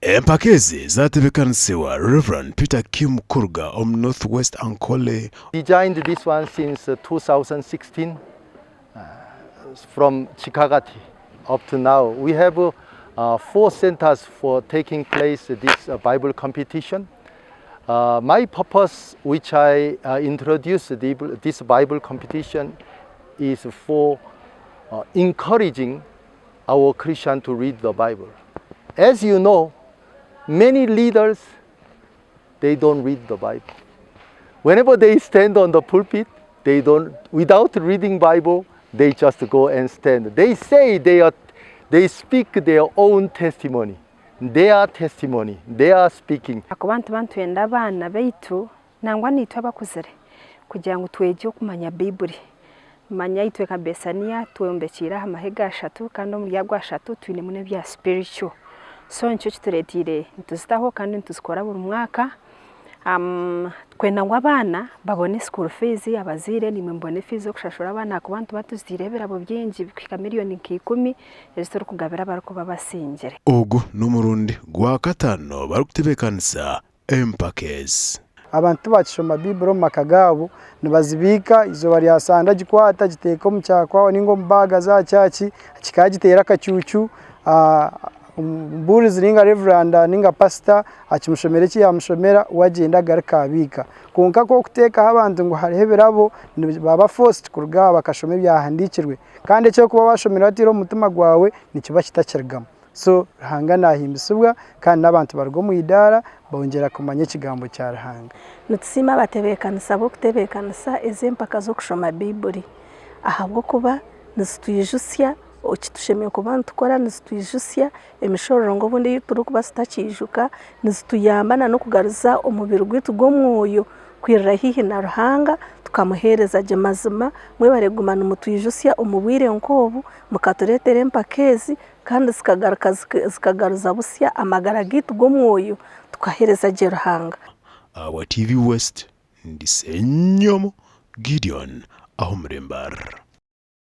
Empakezi zatebekanisiwa Reverend Peter Kim Kurga of Northwest Ankole. Designed this one since 2016 from Chikagati up to now. We have 4 centers for taking place this Bible competition. My purpose, which I introduced this Bible competition, is for encouraging our Christian to read the Bible. As you know, many leaders, they don't read the Bible. Whenever they stand on the pulpit, without reading Bible, they just go and stand. They say they speak their own testimony. Their testimony, they are speaking. Abantu enda abana baitu nangwa nitwe abakuzire kugira ngo tweje kumanya Bible. Manya itwe kabesania tuombekira amahega 3 kandi omuryago 3 twine mune bya spiritual. So nicyo kituretire ntuzitaho kandi ntuzikora buri mwaka. Kwenda ngo abana babone school fees, abazire nimwe mbone fees zo kushashura abana ku bantu batuzirebera bo byinji bikika miliyoni 10 ezitoro kugabira bariko babasingire. Ogu n'umurundi gwa katano barukutebekanisa Empakezi. Abantu bacishoma Bible makagabo nibazibika izo bari asanda gikwata giteka mu cyakwa ningo mbaga za cyaci kikagitera kacucu mburi ziringa reverend ninga pastor akimushomera ki yamushomera wagenda garikabika konka ko kuteka abantu ngo hareberabo baba forced kurga bakashome byahandikirwe kandi cyo kuba bashomera atiro mutima gwawe nikiba kitakirgamo. So Ruhanga himbisubwa kandi nabantu bargo mu idara bongera kumanya kigambo cya Ruhanga. Nutsima batebekanisa bo kutebekanisa ezempaka zo kushoma Bible ahabwo kuba nizituyijusya okitushemye ku bantu tukora nizituyijusya emishororo ngo bundi turi kuba sitakijuka nizituyambana no kugaruza umubiri gwitu gwo mwoyo kwirira hihi na Ruhanga tukamuhereza je mazima mwe baregumana umutuyijusya umubwire nkobu mukaturetere Empakezi kandi zikagaruza busya amagara gitu gwo mwoyo tukahereza je Ruhanga. Our TV West ndisenyomo Gideon ahumrembar.